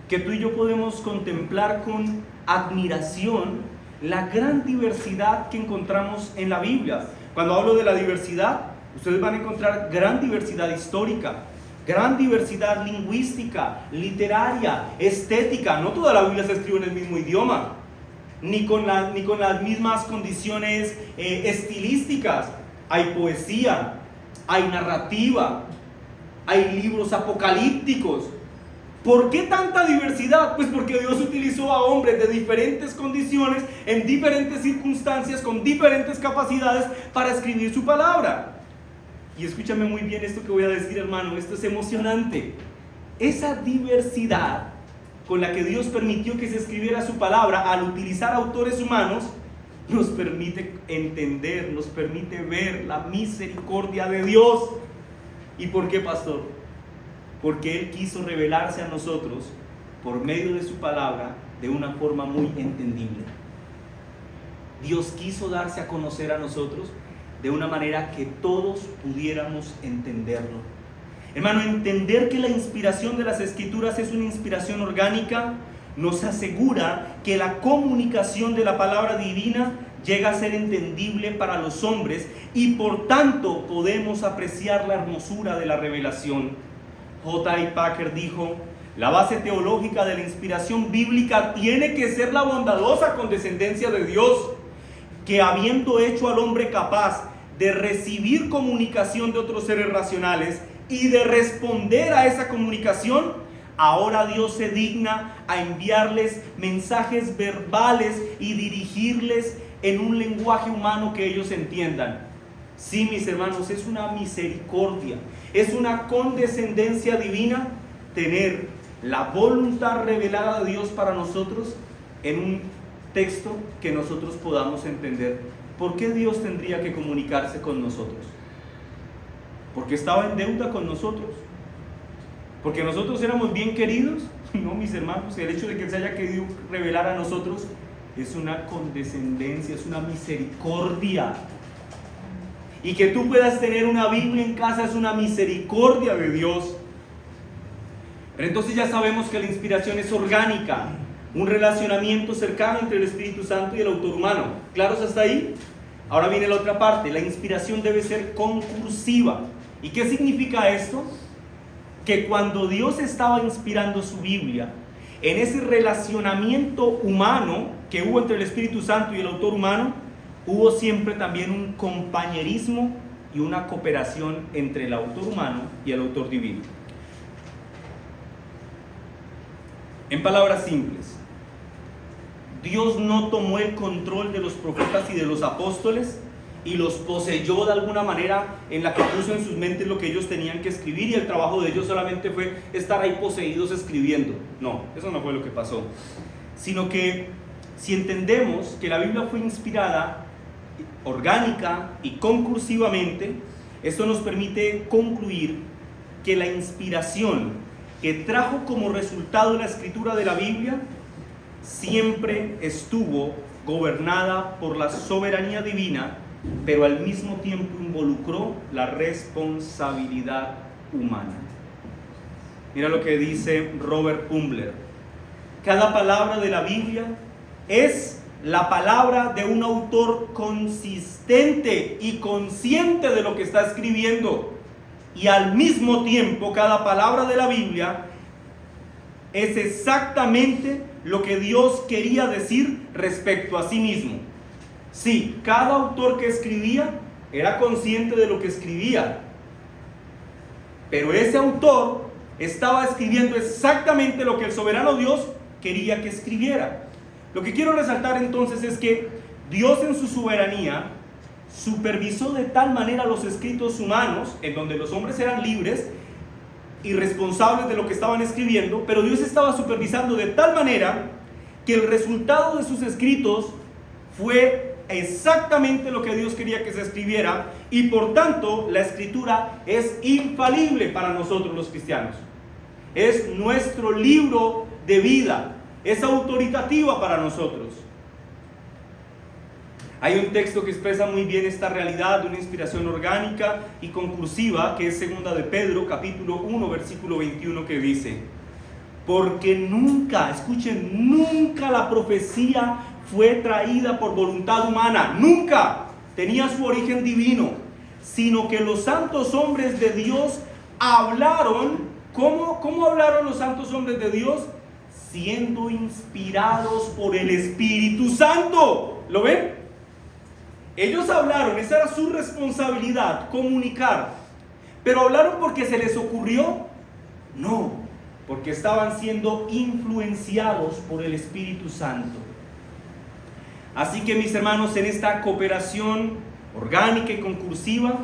que tú y yo podemos contemplar con admiración la gran diversidad que encontramos en la Biblia. Cuando hablo de la diversidad, ustedes van a encontrar gran diversidad histórica, gran diversidad lingüística, literaria, estética. No toda la Biblia se escribe en el mismo idioma, ni con las mismas condiciones estilísticas. Hay poesía, hay narrativa, hay libros apocalípticos. ¿Por qué tanta diversidad? Pues porque Dios utilizó a hombres de diferentes condiciones, en diferentes circunstancias, con diferentes capacidades para escribir su palabra. Y escúchame muy bien esto que voy a decir, hermano, esto es emocionante. Esa diversidad con la que Dios permitió que se escribiera su palabra al utilizar autores humanos, nos permite entender, nos permite ver la misericordia de Dios. ¿Y por qué, pastor? Porque Él quiso revelarse a nosotros por medio de su palabra de una forma muy entendible. Dios quiso darse a conocer a nosotros de una manera que todos pudiéramos entenderlo. Hermano, entender que la inspiración de las Escrituras es una inspiración orgánica nos asegura que la comunicación de la palabra divina llega a ser entendible para los hombres y por tanto podemos apreciar la hermosura de la revelación. J.I. Packer dijo, la base teológica de la inspiración bíblica tiene que ser la bondadosa condescendencia de Dios, que habiendo hecho al hombre capaz de recibir comunicación de otros seres racionales y de responder a esa comunicación, ahora Dios se digna a enviarles mensajes verbales y dirigirles en un lenguaje humano que ellos entiendan. Sí, mis hermanos, es una misericordia, es una condescendencia divina tener la voluntad revelada de Dios para nosotros en un texto que nosotros podamos entender. ¿Por qué Dios tendría que comunicarse con nosotros? ¿Porque estaba en deuda con nosotros? ¿Porque nosotros éramos bien queridos? No, mis hermanos, el hecho de que Él se haya querido revelar a nosotros es una condescendencia, es una misericordia. Y que tú puedas tener una Biblia en casa es una misericordia de Dios. Pero entonces ya sabemos que la inspiración es orgánica, un relacionamiento cercano entre el Espíritu Santo y el autor humano. ¿Claros hasta ahí? Ahora viene la otra parte, la inspiración debe ser concursiva. ¿Y qué significa esto? Que cuando Dios estaba inspirando su Biblia, en ese relacionamiento humano que hubo entre el Espíritu Santo y el autor humano, hubo siempre también un compañerismo y una cooperación entre el autor humano y el autor divino. En palabras simples, Dios no tomó el control de los profetas y de los apóstoles y los poseyó de alguna manera en la que puso en sus mentes lo que ellos tenían que escribir y el trabajo de ellos solamente fue estar ahí poseídos escribiendo. No, eso no fue lo que pasó. Sino que si entendemos que la Biblia fue inspirada orgánica y concursivamente, esto nos permite concluir que la inspiración que trajo como resultado la escritura de la Biblia siempre estuvo gobernada por la soberanía divina, pero al mismo tiempo involucró la responsabilidad humana. Mira lo que dice Robert Humbler: cada palabra de la Biblia es la palabra de un autor consistente y consciente de lo que está escribiendo, y al mismo tiempo cada palabra de la Biblia es exactamente lo que Dios quería decir respecto a sí mismo. Sí, cada autor que escribía era consciente de lo que escribía, pero ese autor estaba escribiendo exactamente lo que el soberano Dios quería que escribiera. Lo que quiero resaltar entonces es que Dios en su soberanía supervisó de tal manera los escritos humanos, en donde los hombres eran libres y responsables de lo que estaban escribiendo, pero Dios estaba supervisando de tal manera que el resultado de sus escritos fue exactamente lo que Dios quería que se escribiera, y por tanto la escritura es infalible para nosotros los cristianos. Es nuestro libro de vida, es autoritativa para nosotros. Hay un texto que expresa muy bien esta realidad de una inspiración orgánica y concursiva, que es segunda de Pedro, capítulo 1, versículo 21, que dice: porque nunca, escuchen, nunca la profecía fue traída por voluntad humana, nunca tenía su origen divino, sino que los santos hombres de Dios hablaron. ¿Cómo hablaron los santos hombres de Dios? Siendo inspirados por el Espíritu Santo. ¿Lo ven? Ellos hablaron, esa era su responsabilidad, comunicar. ¿Pero hablaron porque se les ocurrió? No, porque estaban siendo influenciados por el Espíritu Santo. Así que, mis hermanos, en esta cooperación orgánica y concursiva,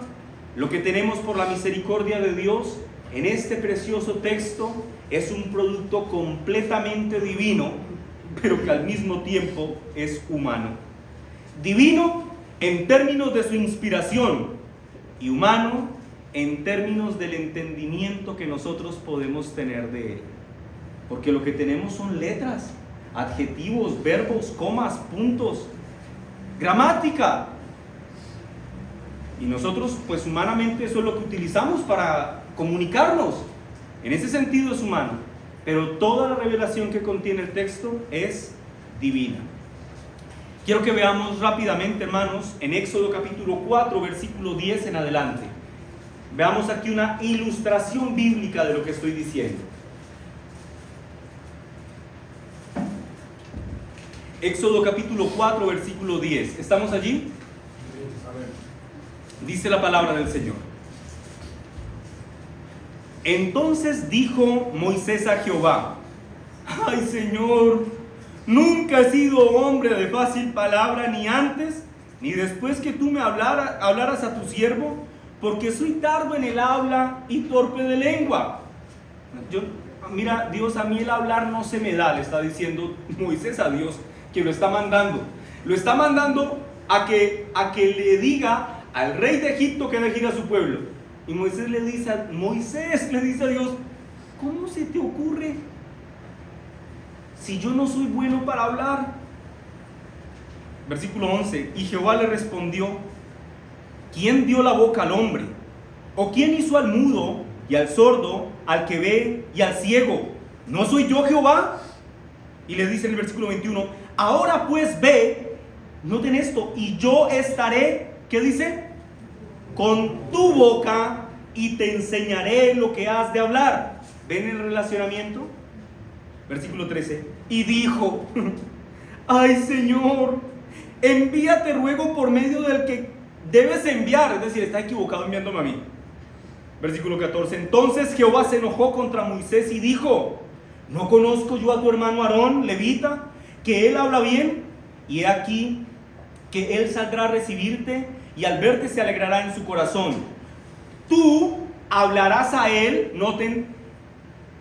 lo que tenemos por la misericordia de Dios en este precioso texto es un producto completamente divino, pero que al mismo tiempo es humano. Divino en términos de su inspiración y humano en términos del entendimiento que nosotros podemos tener de él. Porque lo que tenemos son letras, adjetivos, verbos, comas, puntos, gramática. Y nosotros, pues humanamente, eso es lo que utilizamos para comunicarnos. En ese sentido es humano, pero toda la revelación que contiene el texto es divina. Quiero que veamos rápidamente, hermanos, en Éxodo capítulo 4, versículo 10 en adelante. Veamos aquí una ilustración bíblica de lo que estoy diciendo. Éxodo capítulo 4, versículo 10. ¿Estamos allí? Dice la palabra del Señor: entonces dijo Moisés a Jehová: ay, Señor, nunca he sido hombre de fácil palabra, ni antes ni después que tú me hablaras a tu siervo, porque soy tardo en el habla y torpe de lengua. Mira, Dios, a mí el hablar no se me da, le está diciendo Moisés a Dios, que lo está mandando. Lo está mandando a que le diga al rey de Egipto que deje ir a su pueblo. Y Moisés le dice a Dios: ¿cómo se te ocurre? Si yo no soy bueno para hablar. Versículo 11: y Jehová le respondió: ¿quién dio la boca al hombre? ¿O quién hizo al mudo y al sordo, al que ve y al ciego? ¿No soy yo Jehová? Y le dice en el versículo 21: ahora pues ve, noten esto, y yo estaré, ¿qué dice? Con tu boca y te enseñaré lo que has de hablar. ¿Ven el relacionamiento? Versículo 13: y dijo: ay, Señor, envíate ruego por medio del que debes enviar. Es decir, está equivocado enviándome a mí. Versículo 14: entonces Jehová se enojó contra Moisés y dijo: ¿no conozco yo a tu hermano Aarón, levita, que él habla bien? Y he aquí que él saldrá a recibirte, y al verte se alegrará en su corazón. Tú hablarás a él. Noten,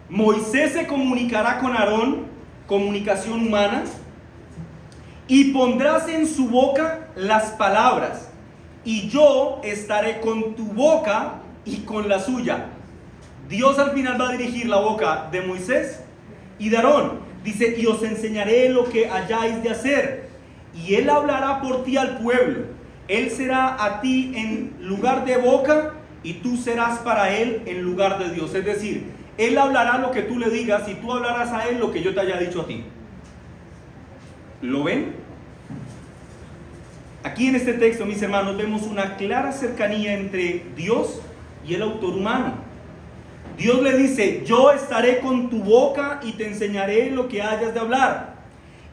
Moisés se comunicará con Aarón, comunicación humana, y pondrás en su boca las palabras, y yo estaré con tu boca y con la suya. Dios al final va a dirigir la boca de Moisés y de Aarón, Dice, y os enseñaré lo que hayáis de hacer. Y él hablará por ti al pueblo. Él será a ti en lugar de boca y tú serás para él en lugar de Dios. Es decir, él hablará lo que tú le digas y tú hablarás a él lo que yo te haya dicho a ti. ¿Lo ven? Aquí en este texto, mis hermanos, vemos una clara cercanía entre Dios y el autor humano. Dios le dice, yo estaré con tu boca y te enseñaré lo que hayas de hablar,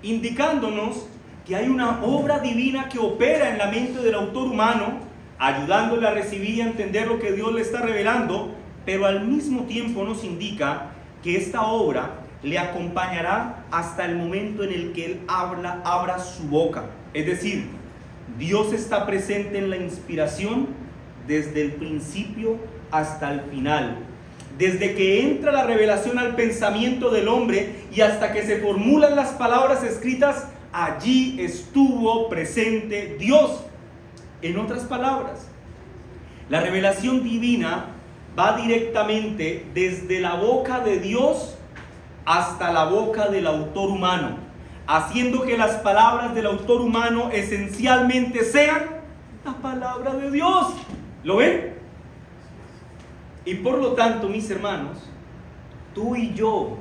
indicándonos que hay una obra divina que opera en la mente del autor humano, ayudándole a recibir y a entender lo que Dios le está revelando, pero al mismo tiempo nos indica que esta obra le acompañará hasta el momento en el que él abra su boca. Es decir, Dios está presente en la inspiración desde el principio hasta el final. Desde que entra la revelación al pensamiento del hombre y hasta que se formulan las palabras escritas, allí estuvo presente Dios. En otras palabras, la revelación divina va directamente desde la boca de Dios hasta la boca del autor humano, haciendo que las palabras del autor humano esencialmente sean la palabra de Dios. ¿Lo ven? Y por lo tanto, mis hermanos, tú y yo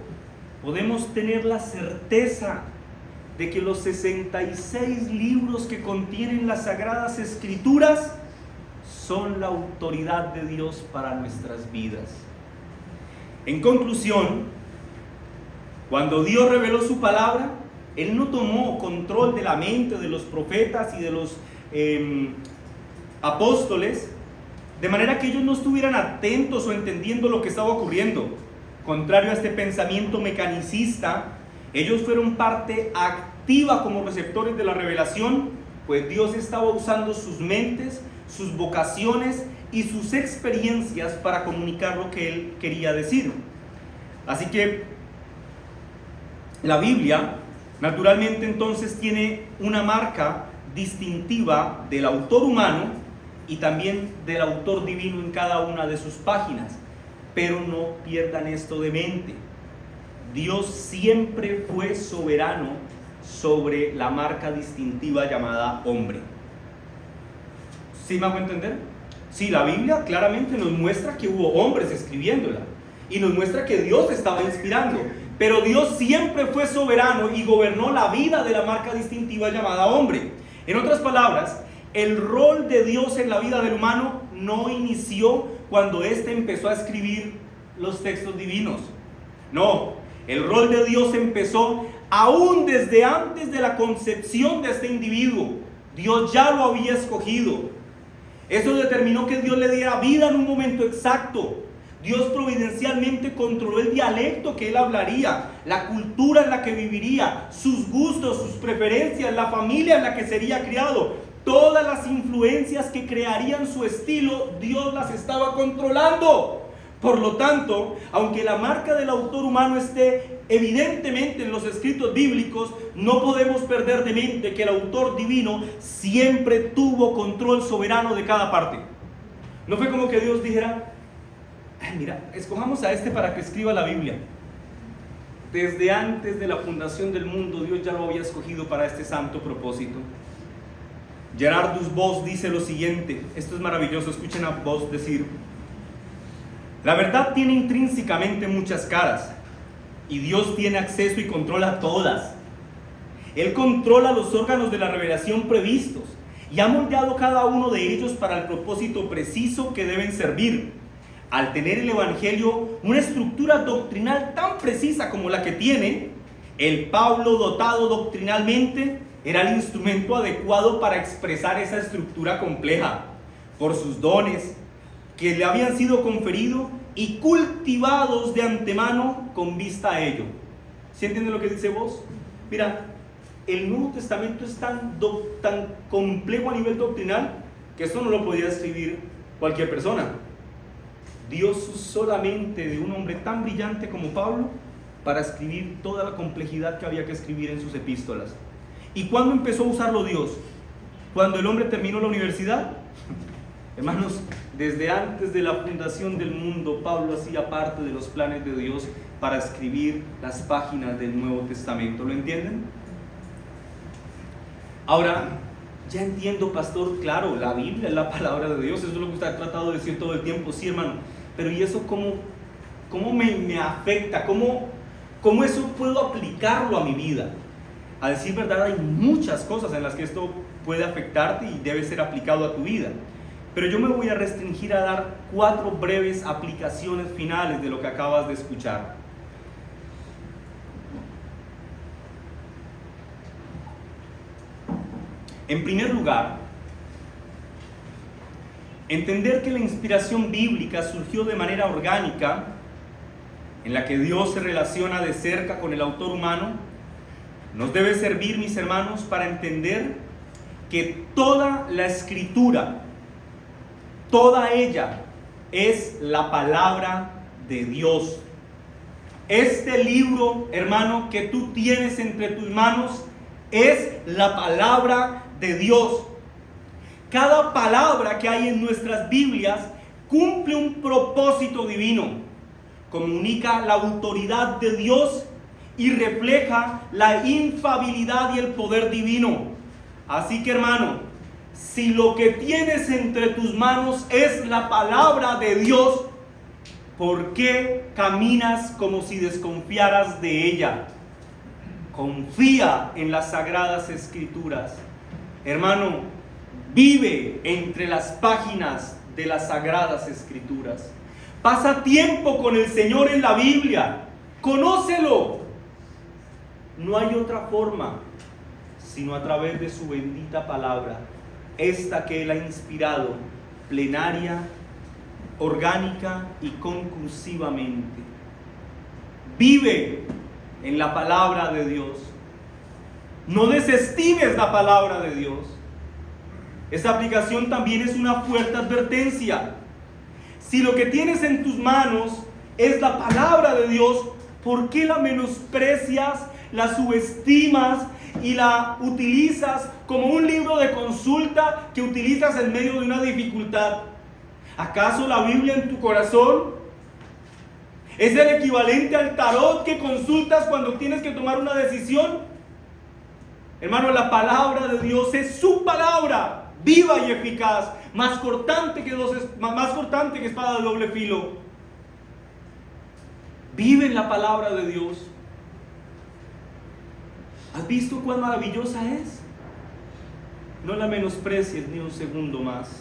podemos tener la certeza de que los 66 libros que contienen las Sagradas Escrituras son la autoridad de Dios para nuestras vidas. En conclusión, cuando Dios reveló su palabra, Él no tomó control de la mente de los profetas y de los apóstoles, de manera que ellos no estuvieran atentos o entendiendo lo que estaba ocurriendo. Contrario a este pensamiento mecanicista, ellos fueron parte activa como receptores de la revelación, pues Dios estaba usando sus mentes, sus vocaciones y sus experiencias para comunicar lo que Él quería decir. Así que la Biblia, naturalmente, entonces tiene una marca distintiva del autor humano y también del autor divino en cada una de sus páginas. Pero no pierdan esto de mente. Dios siempre fue soberano sobre la marca distintiva llamada hombre. ¿Sí me hago entender? Sí, la Biblia claramente nos muestra que hubo hombres escribiéndola y nos muestra que Dios estaba inspirando, pero Dios siempre fue soberano y gobernó la vida de la marca distintiva llamada hombre. En otras palabras, el rol de Dios en la vida del humano no inició cuando éste empezó a escribir los textos divinos. No, el rol de Dios empezó aún desde antes de la concepción de este individuo. Dios ya lo había escogido. Eso determinó que Dios le diera vida en un momento exacto. Dios providencialmente controló el dialecto que él hablaría, la cultura en la que viviría, sus gustos, sus preferencias, la familia en la que sería criado. Todas las influencias que crearían su estilo, Dios las estaba controlando. Por lo tanto, aunque la marca del autor humano esté evidentemente en los escritos bíblicos, no podemos perder de mente que el autor divino siempre tuvo control soberano de cada parte. No fue como que Dios dijera, ay, mira, escojamos a este para que escriba la Biblia. Desde antes de la fundación del mundo, Dios ya lo había escogido para este santo propósito. Gerardus Voss dice lo siguiente, esto es maravilloso, escuchen a Voss decir: la verdad tiene intrínsecamente muchas caras y Dios tiene acceso y controla a todas. Él controla los órganos de la revelación previstos y ha moldeado cada uno de ellos para el propósito preciso que deben servir. Al tener el Evangelio una estructura doctrinal tan precisa como la que tiene, el Pablo dotado doctrinalmente era el instrumento adecuado para expresar esa estructura compleja por sus dones que le habían sido conferidos y cultivados de antemano con vista a ello. ¿Sí entienden lo que dice Voss? Mira, el Nuevo Testamento es tan complejo a nivel doctrinal que esto no lo podía escribir cualquier persona. Dios usó la mente de un hombre tan brillante como Pablo para escribir toda la complejidad que había que escribir en sus epístolas. ¿Y cuándo empezó a usarlo Dios? ¿Cuando el hombre terminó la universidad? Hermanos, desde antes de la fundación del mundo, Pablo hacía parte de los planes de Dios para escribir las páginas del Nuevo Testamento. ¿Lo entienden? Ahora, ya entiendo, pastor, claro, la Biblia es la palabra de Dios, eso es lo que usted ha tratado de decir todo el tiempo, sí, hermano, pero ¿y eso cómo me afecta? ¿Cómo eso puedo aplicarlo a mi vida? A decir verdad, hay muchas cosas en las que esto puede afectarte y debe ser aplicado a tu vida. Pero yo me voy a restringir a dar 4 breves aplicaciones finales de lo que acabas de escuchar. En primer lugar, entender que la inspiración bíblica surgió de manera orgánica, en la que Dios se relaciona de cerca con el autor humano, nos debe servir, mis hermanos, para entender que toda la Escritura, toda ella, es la palabra de Dios. Este libro, hermano, que tú tienes entre tus manos, es la palabra de Dios. Cada palabra que hay en nuestras Biblias cumple un propósito divino, comunica la autoridad de Dios y refleja la infalibilidad y el poder divino. Así que, hermano, si lo que tienes entre tus manos es la palabra de Dios, ¿por qué caminas como si desconfiaras de ella? Confía en las sagradas escrituras. Hermano, vive entre las páginas de las sagradas escrituras. Pasa tiempo con el Señor en la Biblia. Conócelo. No hay otra forma sino a través de su bendita palabra, esta que Él ha inspirado, plenaria, orgánica y conclusivamente. Vive en la palabra de Dios. No desestimes la palabra de Dios. Esta aplicación también es una fuerte advertencia. Si lo que tienes en tus manos es la palabra de Dios, ¿por qué la menosprecias, la subestimas y la utilizas como un libro de consulta que utilizas en medio de una dificultad? ¿Acaso la Biblia en tu corazón es el equivalente al tarot que consultas cuando tienes que tomar una decisión? Hermano, la palabra de Dios es su palabra, viva y eficaz, más cortante que espada de doble filo. Vive en la palabra de Dios. ¿Has visto cuán maravillosa es? No la menosprecies ni un segundo más.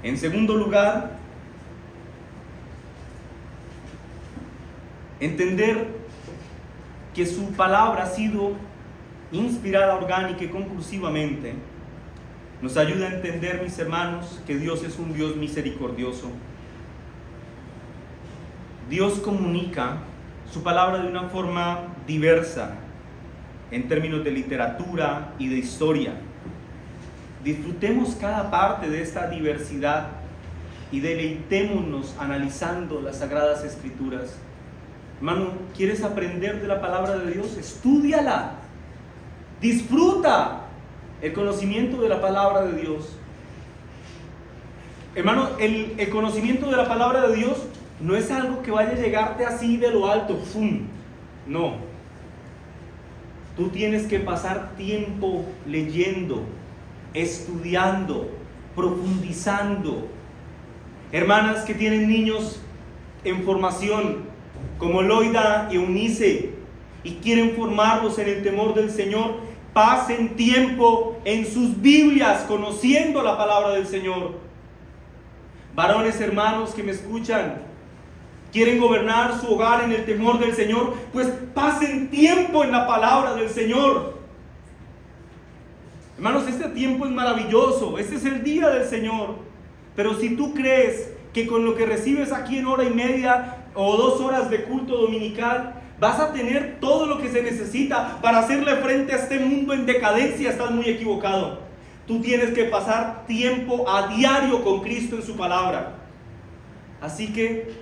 En segundo lugar, entender que su palabra ha sido inspirada orgánica y conclusivamente nos ayuda a entender, mis hermanos, que Dios es un Dios misericordioso. Dios comunica su palabra de una forma diversa en términos de literatura y de historia. Disfrutemos cada parte de esta diversidad y deleitémonos analizando las Sagradas Escrituras. Hermano, ¿quieres aprender de la palabra de Dios? Estúdiala. Disfruta el conocimiento de la palabra de Dios. Hermano, el conocimiento de la palabra de Dios no es algo que vaya a llegarte así de lo alto. ¡Fum! No. Tú tienes que pasar tiempo leyendo, estudiando, profundizando. Hermanas que tienen niños en formación, como Loida y Eunice, y quieren formarlos en el temor del Señor, pasen tiempo en sus Biblias conociendo la palabra del Señor. Varones hermanos que me escuchan, quieren gobernar su hogar en el temor del Señor, pues pasen tiempo en la palabra del Señor. Hermanos, este tiempo es maravilloso, este es el día del Señor. Pero si tú crees que con lo que recibes aquí en 1:30 o 2 horas de culto dominical vas a tener todo lo que se necesita para hacerle frente a este mundo en decadencia, estás muy equivocado. Tú tienes que pasar tiempo a diario con Cristo en su palabra. Así que,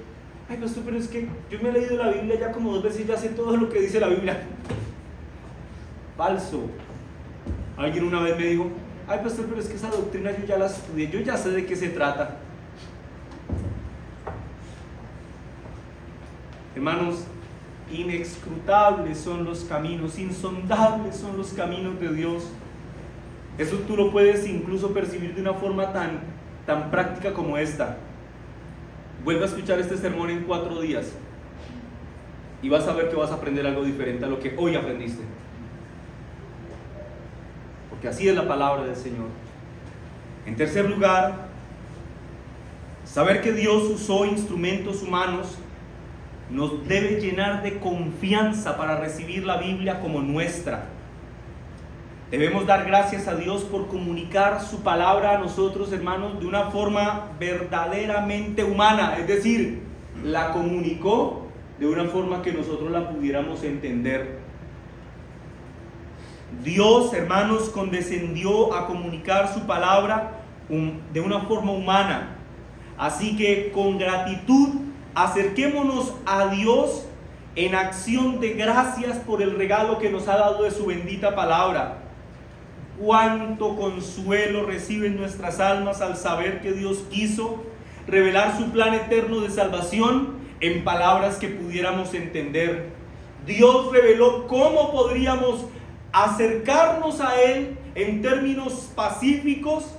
ay pastor, pero es que yo me he leído la Biblia ya como 2 veces y ya sé todo lo que dice la Biblia. Falso. Alguien una vez me dijo, ay pastor, pero es que esa doctrina yo ya la estudié, yo ya sé de qué se trata. Hermanos, inescrutables son los caminos, insondables son los caminos de Dios. Eso tú lo puedes incluso percibir de una forma tan práctica como esta. Vuelve a escuchar este sermón en 4 días y vas a ver que vas a aprender algo diferente a lo que hoy aprendiste. Porque así es la palabra del Señor. En tercer lugar, saber que Dios usó instrumentos humanos nos debe llenar de confianza para recibir la Biblia como nuestra. Debemos dar gracias a Dios por comunicar su palabra a nosotros, hermanos, de una forma verdaderamente humana. Es decir, la comunicó de una forma que nosotros la pudiéramos entender. Dios, hermanos, condescendió a comunicar su palabra de una forma humana. Así que con gratitud acerquémonos a Dios en acción de gracias por el regalo que nos ha dado de su bendita palabra. Cuánto consuelo reciben nuestras almas al saber que Dios quiso revelar su plan eterno de salvación en palabras que pudiéramos entender. Dios reveló cómo podríamos acercarnos a Él en términos pacíficos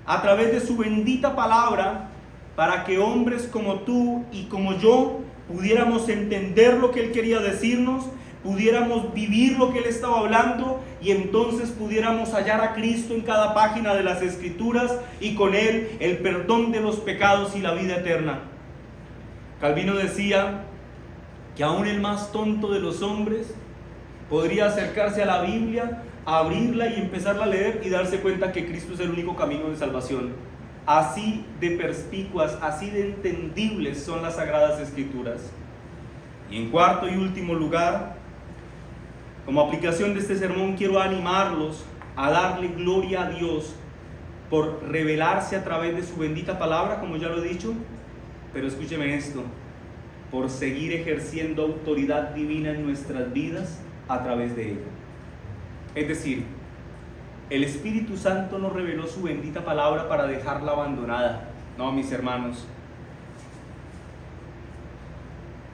a través de su bendita palabra, para que hombres como tú y como yo pudiéramos entender lo que Él quería decirnos, pudiéramos vivir lo que Él estaba hablando y entonces pudiéramos hallar a Cristo en cada página de las Escrituras y con Él el perdón de los pecados y la vida eterna. Calvino decía que aún el más tonto de los hombres podría acercarse a la Biblia, abrirla y empezarla a leer y darse cuenta que Cristo es el único camino de salvación. Así de perspicuas, así de entendibles son las Sagradas Escrituras. Y en cuarto y último lugar, como aplicación de este sermón, quiero animarlos a darle gloria a Dios por revelarse a través de su bendita palabra, como ya lo he dicho, pero escúcheme esto, por seguir ejerciendo autoridad divina en nuestras vidas a través de ella. Es decir, el Espíritu Santo nos reveló su bendita palabra para dejarla abandonada. No, mis hermanos.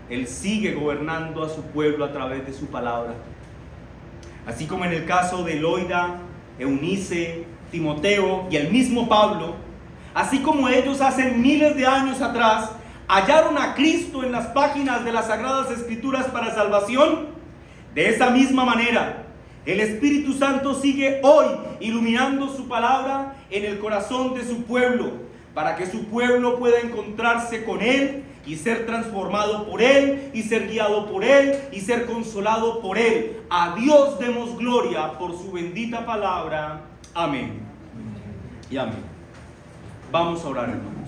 Él sigue gobernando a su pueblo a través de su palabra. Así como en el caso de Loida, Eunice, Timoteo y el mismo Pablo, así como ellos hace miles de años atrás hallaron a Cristo en las páginas de las Sagradas Escrituras para salvación, de esa misma manera el Espíritu Santo sigue hoy iluminando su palabra en el corazón de su pueblo, para que su pueblo pueda encontrarse con Él y ser transformado por Él, y ser guiado por Él, y ser consolado por Él. A Dios demos gloria por su bendita palabra. Amén. Y amén. Vamos a orar, hermano.